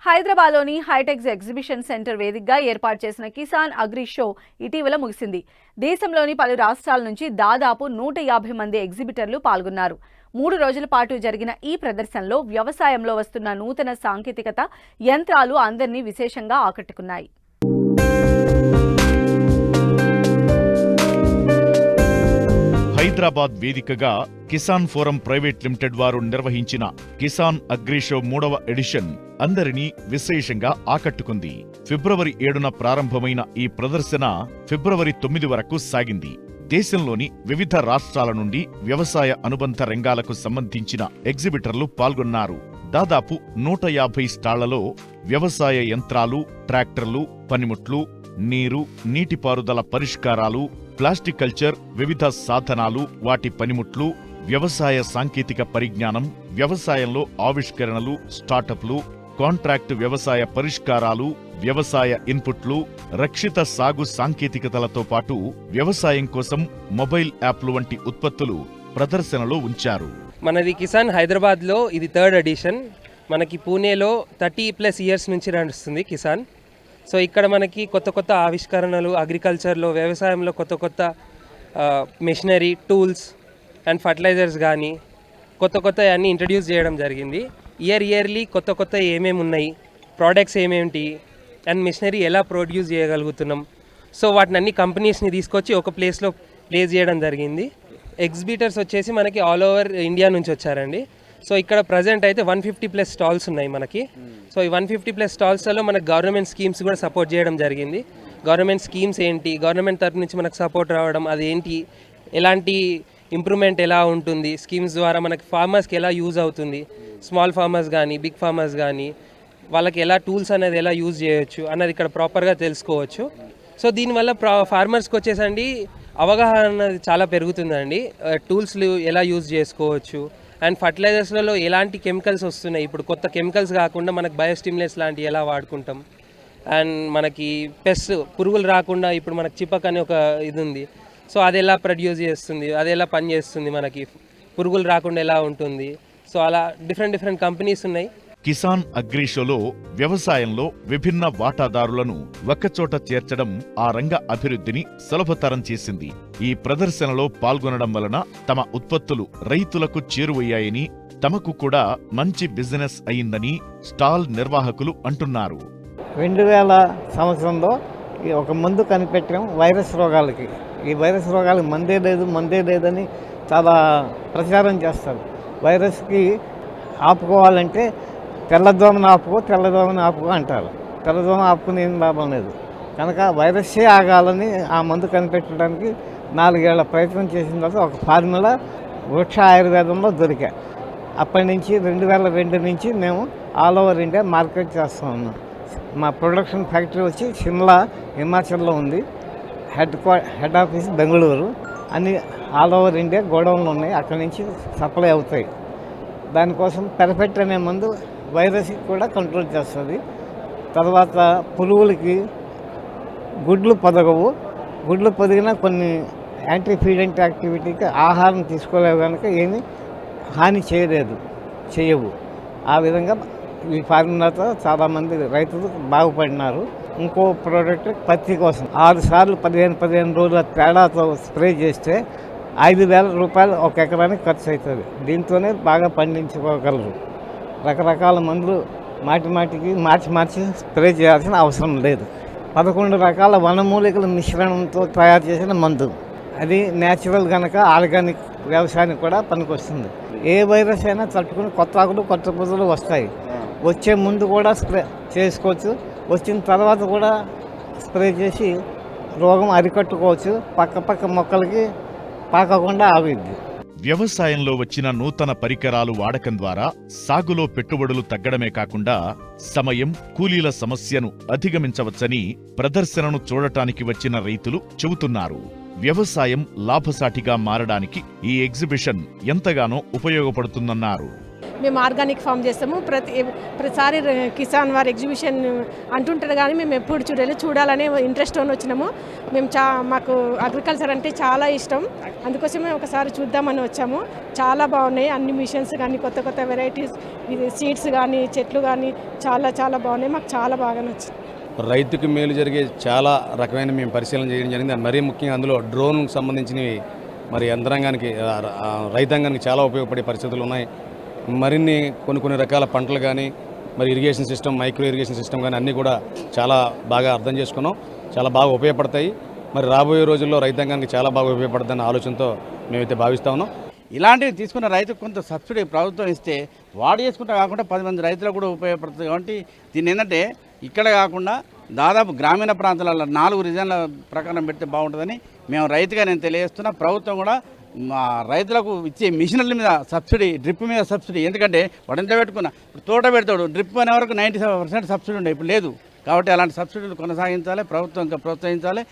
హైదరాబాద్లోని HITEX exhibition centre వేదికగా ఏర్పాటు చేసిన కిసాన్ అగ్రి షో ఇటీవల ముగిసింది. దేశంలోని పలు రాష్ట్రాల నుంచి దాదాపు 150 మంది ఎగ్జిబిటర్లు పాల్గొన్నారు. 3 రోజుల పాటు జరిగిన ఈ ప్రదర్శనలో వ్యవసాయంలో వస్తున్న నూతన సాంకేతికత, యంత్రాలు అందరినీ విశేషంగా ఆకట్టుకున్నాయి. హైదరాబాద్ వేదికగా కిసాన్ ఫోరం ప్రైవేట్ లిమిటెడ్ వారు నిర్వహించిన కిసాన్ అగ్రి షో 3వ ఎడిషన్ అందరినీ విశేషంగా ఆకట్టుకుంది. ఫిబ్రవరి 7న ప్రారంభమైన ఈ ప్రదర్శన ఫిబ్రవరి 9 వరకు సాగింది. దేశంలోని వివిధ రాష్ట్రాల నుండి వ్యవసాయ అనుబంధ రంగాలకు సంబంధించిన ఎగ్జిబిటర్లు పాల్గొన్నారు. దాదాపు 150 స్టాళ్లలో వ్యవసాయ యంత్రాలు, ట్రాక్టర్లు, పనిముట్లు, నీరు, నీటిపారుదల పరిష్కారాలు, ప్లాస్టికల్చర్, వివిధ సాధనాలు, వాటి పనిముట్లు, వ్యవసాయ సాంకేతిక పరిజ్ఞానం, వ్యవసాయంలో ఆవిష్కరణలు, స్టార్టప్లు, కాంట్రాక్టు వ్యవసాయ పరిష్కారాలు, వ్యవసాయ ఇన్పుట్లు, రక్షిత సాగు సాంకేతికతలతో పాటు వ్యవసాయం కోసం మొబైల్ యాప్లు వంటి ఉత్పత్తులు ప్రదర్శనలో ఉంచారు. మనది కిసాన్ హైదరాబాద్లో ఇది 3rd ఎడిషన్. మనకి పూణేలో 30+ ఇయర్స్ నుంచి నడుస్తుంది కిసాన్. సో ఇక్కడ మనకి కొత్త కొత్త ఆవిష్కరణలు, అగ్రికల్చర్లో, వ్యవసాయంలో కొత్త మెషినరీ, టూల్స్ అండ్ ఫర్టిలైజర్స్ కానీ కొత్త అన్నీ ఇంట్రడ్యూస్ చేయడం జరిగింది. ఇయర్లీ కొత్త ఏమేమి ఉన్నాయి, ప్రోడక్ట్స్ ఏమేమిటి అండ్ మెషినరీ ఎలా ప్రొడ్యూస్ చేయగలుగుతున్నాం, సో వాటిని అన్ని కంపెనీస్ని తీసుకొచ్చి ఒక ప్లేస్లో ప్లేస్ చేయడం జరిగింది. ఎగ్జిబిటర్స్ వచ్చేసి మనకి ఆల్ ఓవర్ ఇండియా నుంచి వచ్చారండి. సో ఇక్కడ ప్రజెంట్ అయితే 150+ స్టాల్స్ ఉన్నాయి మనకి. సో ఈ 150+ స్టాల్స్లో మనకు గవర్నమెంట్ స్కీమ్స్ కూడా సపోర్ట్ చేయడం జరిగింది. గవర్నమెంట్ స్కీమ్స్ ఏంటి, గవర్నమెంట్ తరఫు నుంచి మనకు సపోర్ట్ రావడం, అదేంటి, ఎలాంటి ఇంప్రూవ్మెంట్ ఎలా ఉంటుంది, స్కీమ్స్ ద్వారా మనకి ఫార్మర్స్కి ఎలా యూజ్ అవుతుంది, స్మాల్ ఫార్మర్స్ కానీ బిగ్ ఫార్మర్స్ కానీ వాళ్ళకి ఎలా టూల్స్ అనేది ఎలా యూజ్ చేయొచ్చు అన్నది ఇక్కడ ప్రాపర్గా తెలుసుకోవచ్చు. సో దీనివల్ల ఫార్మర్స్కి వచ్చేసండి అవగాహన అనేది చాలా పెరుగుతుందండి. టూల్స్లు ఎలా యూజ్ చేసుకోవచ్చు అండ్ ఫర్టిలైజర్స్లలో ఎలాంటి కెమికల్స్ వస్తున్నాయి, ఇప్పుడు కొత్త కెమికల్స్ కాకుండా మనకు బయోస్టిమ్యులెంట్స్ లాంటివి ఎలా వాడుకుంటాం, అండ్ మనకి పెస్ట్ పురుగులు రాకుండా ఇప్పుడు మనకు చిపక్ అనే ఒక ఇది ఉంది. సో అది ఎలా ప్రొడ్యూస్ చేస్తుంది, అది ఎలా పనిచేస్తుంది, మనకి పురుగులు రాకుండా ఎలా ఉంటుంది. సో అలా డిఫరెంట్ కంపెనీస్ ఉన్నాయి. కిసాన్ అగ్రి షోలో వ్యవసాయంలో విభిన్న వాటాదారులను ఒక్కచోట చేర్చడం ఆ రంగ అభివృద్ధిని సులభతరం చేసింది. ఈ ప్రదర్శనలో పాల్గొనడం వలన తమ ఉత్పత్తులు రైతులకు చేరువయ్యాయని, తమకు కూడా మంచి బిజినెస్ అయిందని స్టాల్ నిర్వాహకులు అంటున్నారు. 2000 సంవత్సరంలో ఒక మందు కనిపెట్టాం వైరస్ రోగాలకి. ఈ వైరస్ రోగాలకు మందే లేదని చాలా ప్రచారం చేస్తారు. వైరస్కి ఆపుకోవాలంటే తెల్లదోమను ఆపుకో అంటారు. తెల్లదోమ ఆపుకుని ఏం లాభం లేదు. కనుక వైరస్సే ఆగాలని ఆ మందు కనిపెట్టడానికి 4 ఏళ్ల ప్రయత్నం చేసిన తర్వాత ఒక ఫార్ములా వృక్ష ఆయుర్వేదంలో దొరికా. అప్పటి నుంచి 2002 నుంచి మేము ఆల్ ఓవర్ ఇండియా మార్కెట్ చేస్తూ ఉన్నాం. మా ప్రొడక్షన్ ఫ్యాక్టరీ వచ్చి షిమ్లా, హిమాచల్లో ఉంది. Head office Bengaluru. అన్ని ఆల్ ఓవర్ ఇండియా గోడౌన్లు ఉన్నాయి, అక్కడి నుంచి సప్లై అవుతాయి. దానికోసం పెర్ఫెక్ట్ అనే మందు వైరస్కి కూడా కంట్రోల్ చేస్తుంది. తర్వాత పురుగులకి గుడ్లు పొదిగినా కొన్ని యాంటీ ఫీడెంట్ యాక్టివిటీకి ఆహారం తీసుకోలేవు కనుక ఏమీ హాని చేయవు. ఆ విధంగా ఈ ఫార్ములాతో చాలామంది రైతులు బాగుపడినారు. ఇంకో ప్రోడక్ట్ పత్తి కోసం 6 సార్లు 15 రోజుల తేడాతో స్ప్రే చేస్తే 5,000 రూపాయలు ఒక ఎకరానికి ఖర్చు అవుతుంది. దీంతోనే బాగా పండించుకోగలరు. రకరకాల మందులు మాటికి మార్చి స్ప్రే చేయాల్సిన అవసరం లేదు. 11 రకాల వనమూలికల మిశ్రణంతో తయారు చేసిన మందు. అది న్యాచురల్ కనుక ఆర్గానిక్ వ్యవసాయానికి కూడా పనికొస్తుంది. ఏ వైరస్ అయినా తట్టుకుని కొత్త ఆకులు, కొత్త పురుగులు వస్తాయి. వచ్చే ముందు కూడా స్ప్రే చేసుకోవచ్చు, వచ్చిన తర్వాత కూడా స్ప్రే చేసి రోగం అరికట్టుకోవచ్చు. పక్క మొక్కలకి పాకకుండా ఆగుద్ది. వ్యవసాయంలో వచ్చిన నూతన పరికరాలు వాడకం ద్వారా సాగులో పెట్టుబడులు తగ్గడమే కాకుండా సమయం, కూలీల సమస్యను అధిగమించవచ్చని ప్రదర్శనను చూడటానికి వచ్చిన రైతులు చెబుతున్నారు. వ్యవసాయం లాభసాటిగా మారడానికి ఈ ఎగ్జిబిషన్ ఎంతగానో ఉపయోగపడుతుందన్నారు. మేము ఆర్గానిక్ ఫామ్ చేస్తాము. ప్రతిసారి కిసాన్ వారి ఎగ్జిబిషన్ అంటుంటారు కానీ మేము ఎప్పుడు చూడాలనే ఇంట్రెస్ట్ వచ్చినాము. మేము మాకు అగ్రికల్చర్ అంటే చాలా ఇష్టం, అందుకోసమే ఒకసారి చూద్దామని వచ్చాము. చాలా బాగున్నాయి అన్ని మిషన్స్ కానీ, కొత్త కొత్త వెరైటీస్, సీడ్స్ కానీ, చెట్లు కానీ చాలా చాలా బాగున్నాయి. మాకు చాలా బాగా నచ్చింది. రైతుకు మేలు జరిగే చాలా రకమైన మేము పరిశీలన చేయడం జరిగింది. మరీ ముఖ్యంగా అందులో డ్రోన్కు సంబంధించినవి మరి యంత్రాంగానికి రైతాంగానికి చాలా ఉపయోగపడే పరిస్థితులు ఉన్నాయి. మరిన్ని కొన్ని రకాల పంటలు కానీ, మరి irrigation system, micro irrigation system కానీ అన్నీ కూడా చాలా బాగా అర్థం చేసుకున్నాం. చాలా బాగా ఉపయోగపడతాయి. మరి రాబోయే రోజుల్లో రైతాంగానికి చాలా బాగా ఉపయోగపడుతుందన్న ఆలోచనతో మేమైతే భావిస్తా ఉన్నాం. ఇలాంటివి తీసుకున్న రైతుకు కొంత సబ్సిడీ ప్రభుత్వం ఇస్తే వాడు చేసుకుంటే కాకుండా 10 మంది రైతులకు కూడా ఉపయోగపడుతుంది. కాబట్టి దీన్ని ఏంటంటే ఇక్కడ కాకుండా దాదాపు గ్రామీణ ప్రాంతాలలో 4 రీజన్ల ప్రకారం పెడితే బాగుంటుందని మేము రైతుగా నేను తెలియజేస్తున్నా. ప్రభుత్వం కూడా మా రైతులకు ఇచ్చే మిషనరీల మీద సబ్సిడీ, డ్రిప్ మీద సబ్సిడీ, ఎందుకంటే వాడు ఎంత పెట్టుకున్నా తోట పెడతాడు, డ్రిప్ అనే వరకు 97% సబ్సిడీ ఉండే, ఇప్పుడు లేదు. కాబట్టి అలాంటి సబ్సిడీలు కొనసాగించాలి, ప్రభుత్వం ఇంకా ప్రోత్సహించాలి.